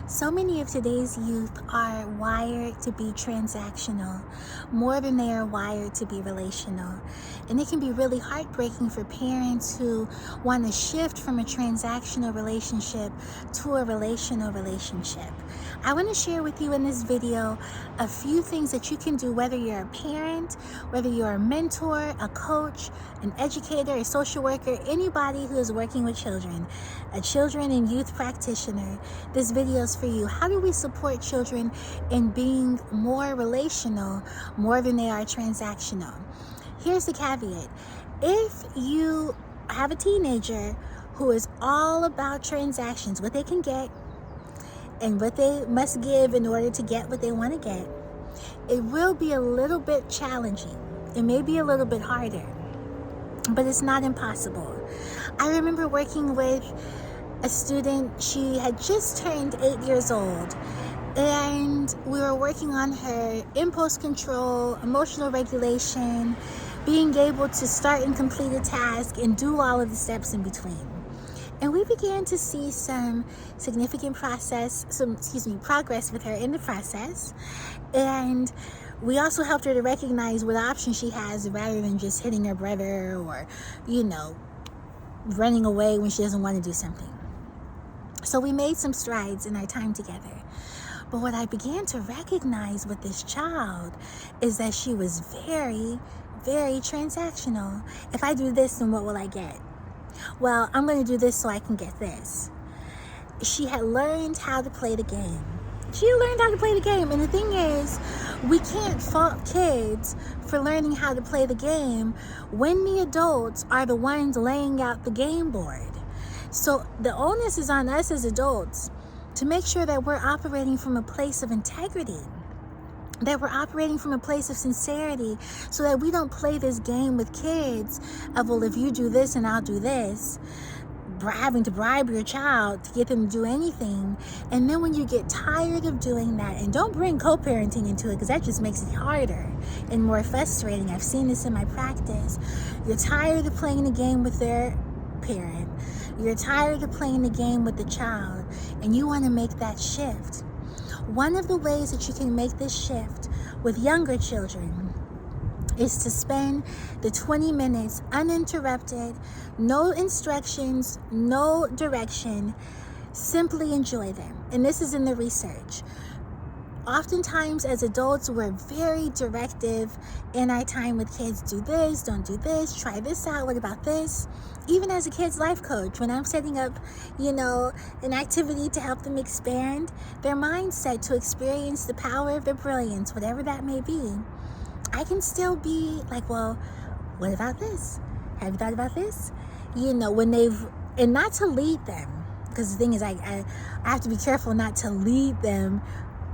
So many of today's youth are wired to be transactional more than they are wired to be relational. And it can be really heartbreaking for parents who want to shift from a transactional relationship to a relational relationship. I want to share with you in this video a few things that you can do, whether you're a parent, whether you're a mentor, a coach, an educator, a social worker, anybody who is working with children, a children and youth practitioner. This video is for you. How do we support children in being more relational, more than they are transactional? Here's the caveat. If you have a teenager who is all about transactions, what they can get and what they must give in order to get what they want to get, it will be a little bit challenging. It may be a little bit harder, but it's not impossible. I remember working with a student. She had just turned 8 years old, and we were working on her impulse control, emotional regulation, being able to start and complete a task and do all of the steps in between. And we began to see some significant progress with her in the process. And we also helped her to recognize what options she has rather than just hitting her brother or, running away when she doesn't want to do something. So we made some strides in our time together. But what I began to recognize with this child is that she was very, very transactional. If I do this, then what will I get? Well, I'm going to do this so I can get this. She had learned how to play the game. And the thing is, we can't fault kids for learning how to play the game when the adults are the ones laying out the game board. So the onus is on us as adults to make sure that we're operating from a place of integrity, that we're operating from a place of sincerity, so that we don't play this game with kids of, well, if you do this and I'll do this, having to bribe your child to get them to do anything. And then when you get tired of doing that, and don't bring co-parenting into it, because that just makes it harder and more frustrating. I've seen this in my practice. You're tired of playing the game with their parent. You're tired of playing the game with the child, and you want to make that shift. One of the ways that you can make this shift with younger children is to spend the 20 minutes uninterrupted, no instructions, no direction, simply enjoy them. And this is in the research. Oftentimes as adults, we're very directive in our time with kids. Do this, don't do this, try this out, what about this? Even as a kid's life coach, when I'm setting up, an activity to help them expand their mindset to experience the power of their brilliance, whatever that may be, I can still be like, well, what about this? Have you thought about this? And not to lead them, because the thing is, I have to be careful not to lead them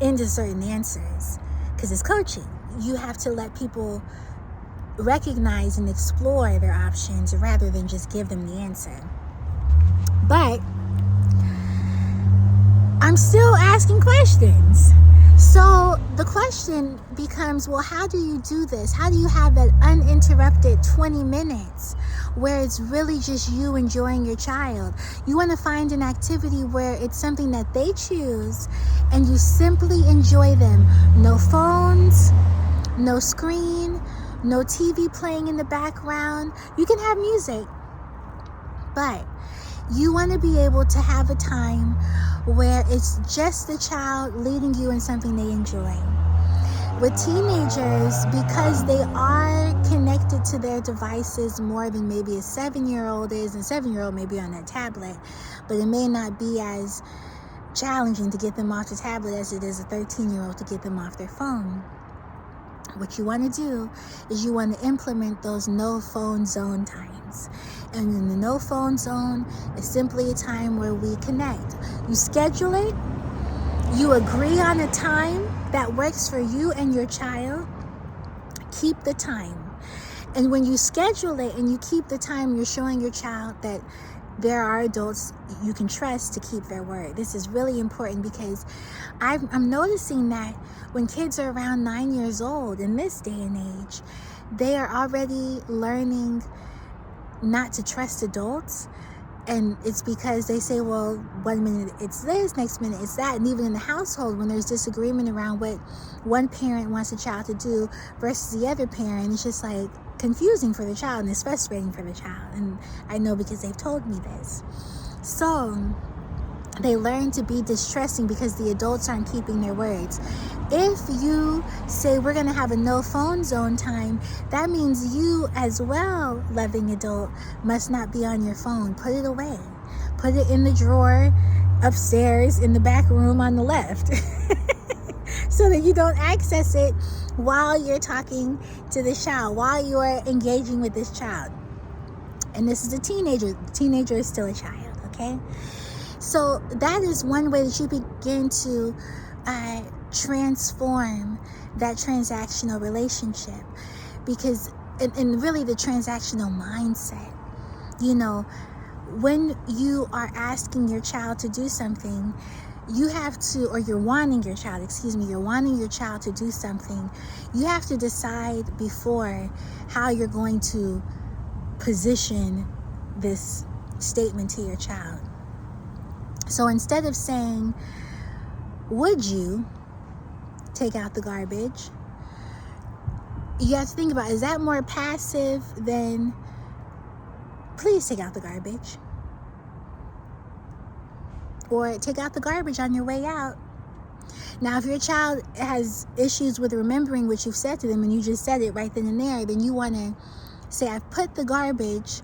into certain answers, because it's coaching. You have to let people recognize and explore their options rather than just give them the answer. But I'm still asking questions. So the question becomes, well, how do you do this? How do you have that uninterrupted 20 minutes where it's really just you enjoying your child? You want to find an activity where it's something that they choose and you simply enjoy them. No phones, no screen, no TV playing in the background. You can have music, but you want to be able to have a time where it's just the child leading you in something they enjoy. With teenagers, because they are connected to their devices more than maybe a 7-year-old is, and a 7-year-old may be on their tablet, but it may not be as challenging to get them off the tablet as it is a 13-year-old to get them off their phone. What you want to do is you want to implement those no phone zone times. And in the no phone zone is simply a time where we connect. You schedule it, you agree on a time that works for you and your child, keep the time. And when you schedule it and you keep the time, you're showing your child that there are adults you can trust to keep their word. This is really important, because I'm noticing that when kids are around 9 years old in this day and age, they are already learning not to trust adults And it's because they say, well, 1 minute it's this, next minute it's that. And even in the household, when there's disagreement around what one parent wants a child to do versus the other parent, it's just like confusing for the child, and it's frustrating for the child. And I know because they've told me this. So they learn to be distrusting because the adults aren't keeping their words. If you say we're going to have a no phone zone time, that means you as well, loving adult, must not be on your phone. Put it away. Put it in the drawer upstairs in the back room on the left so that you don't access it while you're talking to the child, while you're engaging with this child. And this is a teenager. The teenager is still a child, okay? So that is one way that you begin to transform that transactional relationship, because, and really the transactional mindset. You know, when you are asking your child to do something, you have to, or you're wanting your child to do something, you have to decide before how you're going to position this statement to your child. So instead of saying, would you take out the garbage? You have to think about, is that more passive than, please take out the garbage? Or take out the garbage on your way out. Now, if your child has issues with remembering what you've said to them, and you just said it right then and there, then you want to say, I've taken the garbage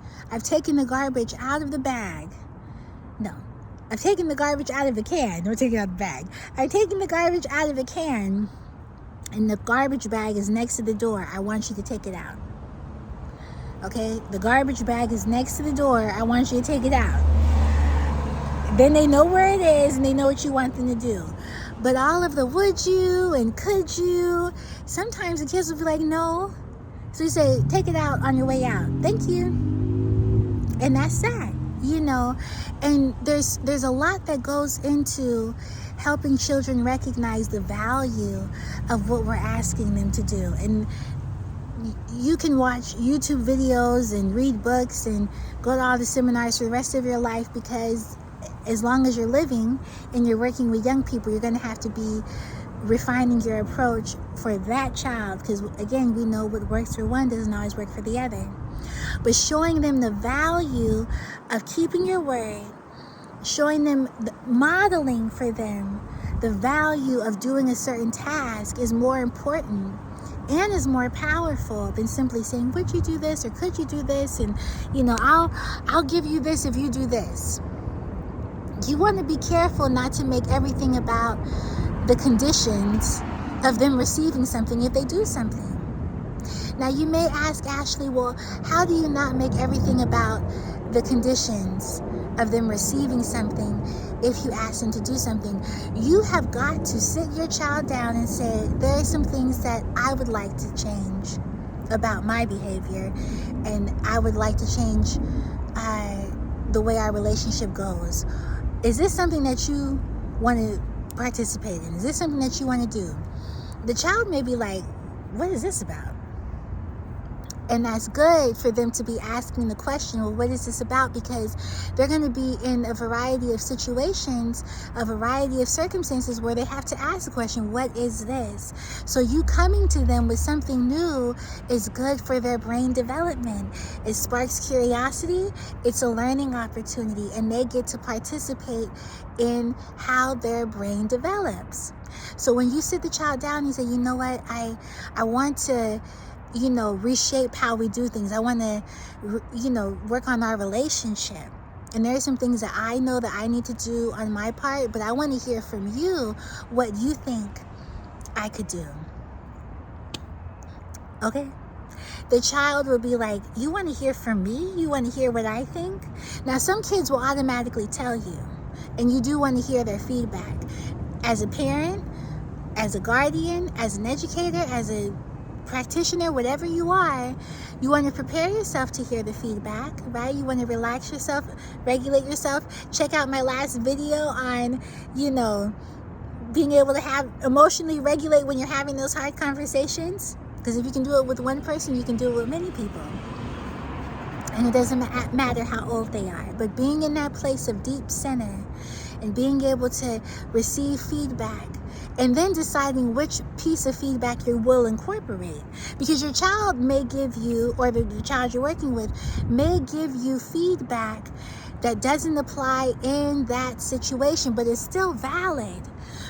out of the bag. No. I've taken the garbage out of the can. Don't take it out of the bag. I've taken the garbage out of the can, and the garbage bag is next to the door. I want you to take it out. Okay? The garbage bag is next to the door. I want you to take it out. Then they know where it is, and they know what you want them to do. But all of the would you and could you, sometimes the kids will be like, no. So you say, take it out on your way out. Thank you. And that's that. You know, and there's a lot that goes into helping children recognize the value of what we're asking them to do. And you can watch YouTube videos and read books and go to all the seminars for the rest of your life, because as long as you're living and you're working with young people, you're going to have to be refining your approach for that child, because again, we know what works for one doesn't always work for the other. But showing them the value of keeping your word, showing them, modeling for them the value of doing a certain task is more important and is more powerful than simply saying, would you do this, or could you do this, and you know, I'll give you this if you do this. You want to be careful not to make everything about the conditions of them receiving something if they do something. Now, you may ask, Ashley, well, how do you not make everything about the conditions of them receiving something if you ask them to do something? You have got to sit your child down and say, there are some things that I would like to change about my behavior, and I would like to change the way our relationship goes. Is this something that you want to participate in? Is this something that you want to do? The child may be like, what is this about? And that's good for them to be asking the question, well, what is this about? Because they're going to be in a variety of situations, a variety of circumstances where they have to ask the question, what is this? So you coming to them with something new is good for their brain development. It sparks curiosity. It's a learning opportunity, and they get to participate in how their brain develops. So when you sit the child down and you say, you know what, I want to, reshape how we do things. I want to, work on our relationship. And there are some things that I know that I need to do on my part, but I want to hear from you what you think I could do. Okay? The child will be like, you want to hear from me? You want to hear what I think? Now, some kids will automatically tell you, and you do want to hear their feedback. As a parent, as a guardian, as an educator, as a practitioner, whatever you are, you want to prepare yourself to hear the feedback, right? You want to relax yourself, regulate yourself. Check out my last video on, being able to have emotionally regulate when you're having those hard conversations. Because if you can do it with one person, you can do it with many people. And it doesn't matter how old they are, but being in that place of deep center and being able to receive feedback and then deciding which piece of feedback you will incorporate. Because your child may give you, or the child you're working with may give you feedback that doesn't apply in that situation, but it's still valid.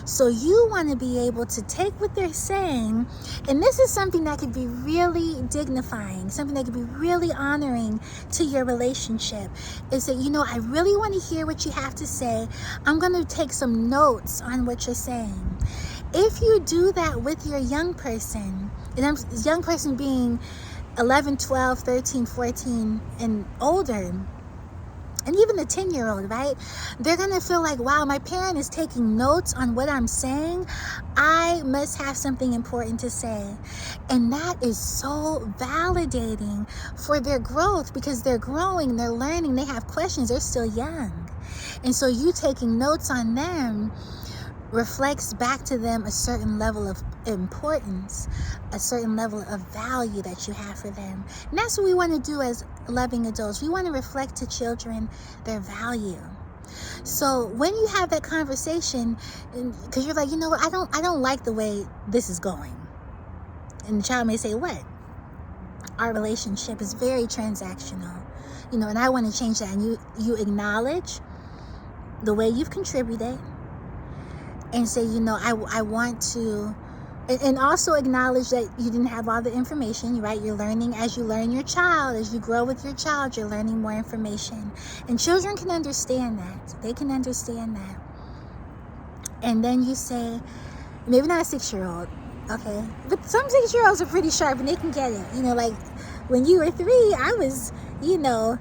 So you want to be able to take what they're saying, and this is something that could be really dignifying, something that could be really honoring to your relationship, is that, you know, I really want to hear what you have to say. I'm going to take some notes on what you're saying. If you do that with your young person, and young person being 11, 12, 13, 14, and older, and even the 10-year-old, right? They're going to feel like, wow, my parent is taking notes on what I'm saying. I must have something important to say. And that is so validating for their growth, because they're growing, they're learning, they have questions, they're still young. And so you taking notes on them reflects back to them a certain level of importance, a certain level of value that you have for them. And that's what we want to do as loving adults. We want to reflect to children their value. So when you have that conversation, because you're like, you know what, I don't like the way this is going. And the child may say, what? Our relationship is very transactional, you know, and I want to change that. And you acknowledge the way you've contributed, and say, you know, I want to, and also acknowledge that you didn't have all the information, right? You're learning as you learn your child, as you grow with your child, you're learning more information. And children can understand that. They can understand that. And then you say, maybe not a 6-year-old, okay? But some 6-year-olds are pretty sharp and they can get it. You know, like when you were 3, I was, you know,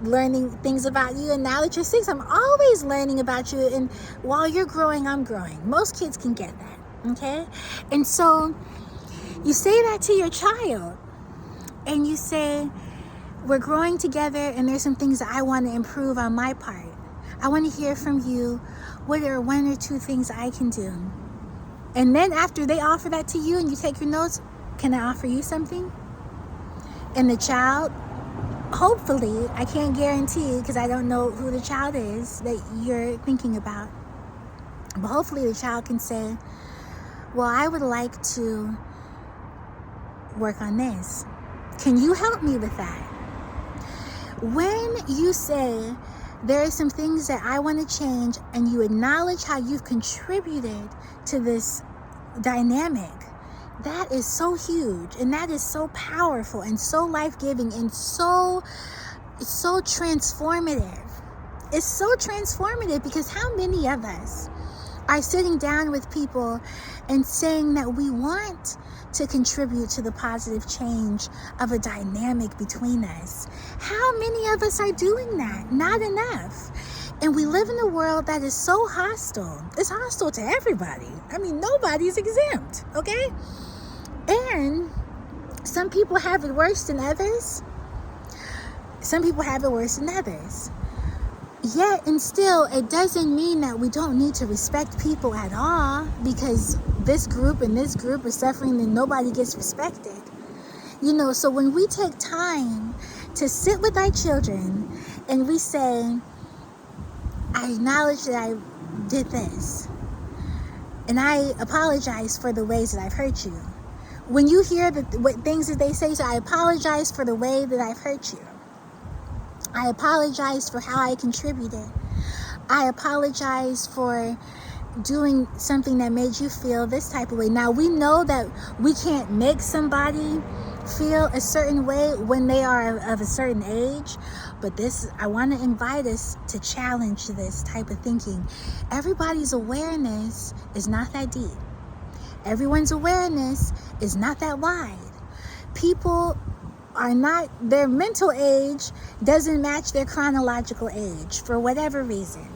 learning things about you, and now that you're 6, I'm always learning about you, and while you're growing, I'm growing. Most kids can get that, okay? And so you say that to your child, and you say, we're growing together, and there's some things that I want to improve on my part. I want to hear from you. What are 1 or 2 things I can do? And then after they offer that to you and you take your notes, can I offer you something? And the child, hopefully, I can't guarantee because I don't know who the child is that you're thinking about, but hopefully the child can say, well, I would like to work on this. Can you help me with that? When you say there are some things that I want to change, and you acknowledge how you've contributed to this dynamic, that is so huge, and that is so powerful and so life-giving and so transformative. It's so transformative, because how many of us are sitting down with people and saying that we want to contribute to the positive change of a dynamic between us? How many of us are doing that? Not enough. And we live in a world that is so hostile. It's hostile to everybody. I mean, nobody's exempt, okay? And some people have it worse than others. Some people have it worse than others. Yet and still, it doesn't mean that we don't need to respect people at all, because this group and this group is suffering and nobody gets respected. You know, so when we take time to sit with our children and we say, I acknowledge that I did this, and I apologize for the ways that I've hurt you. When you hear what things that they say, so I apologize for the way that I've hurt you. I apologize for how I contributed. I apologize for doing something that made you feel this type of way. Now, we know that we can't make somebody feel a certain way when they are of a certain age, but I want to invite us to challenge this type of thinking. Everybody's awareness is not that deep. Everyone's awareness is not that wide. People are not, their mental age doesn't match their chronological age for whatever reason,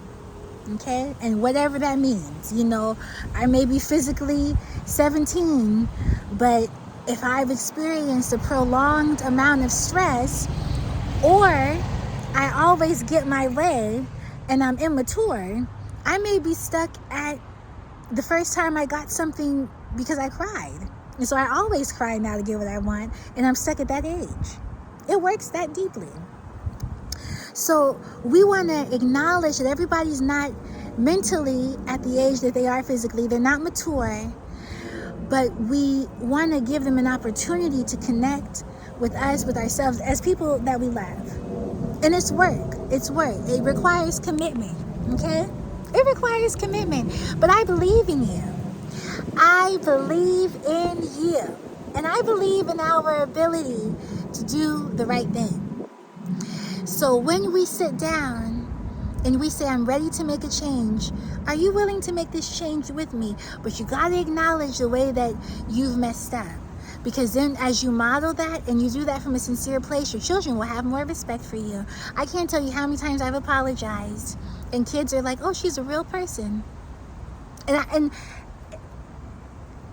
okay? And whatever that means, you know, I may be physically 17, but if I've experienced a prolonged amount of stress, or I always get my way and I'm immature, I may be stuck at the first time I got something because I cried. And so I always cry now to get what I want, and I'm stuck at that age. It works that deeply. So we want to acknowledge that everybody's not mentally at the age that they are physically. They're not mature, but we want to give them an opportunity to connect with us, with ourselves, as people that we love. And it's work. It's work. It requires commitment, okay? It requires commitment. But I believe in you. I believe in you. And I believe in our ability to do the right thing. So when we sit down and we say, I'm ready to make a change, are you willing to make this change with me? But you got to acknowledge the way that you've messed up. Because then as you model that and you do that from a sincere place, your children will have more respect for you. I can't tell you how many times I've apologized and kids are like, oh, she's a real person. And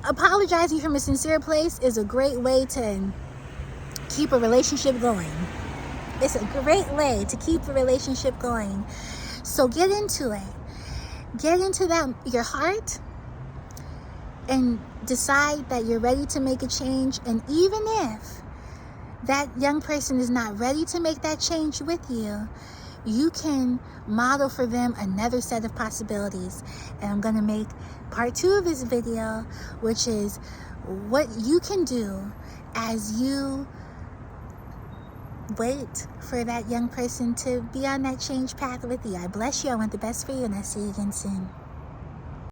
apologizing from a sincere place is a great way to keep a relationship going. It's a great way to keep a relationship going. So get into it. Get into that, your heart, and decide that you're ready to make a change. And even if that young person is not ready to make that change with you, you can model for them another set of possibilities. And I'm going to make part 2 of this video, which is what you can do as you wait for that young person to be on that change path with you. I bless you. I want the best for you, and I'll see you again soon.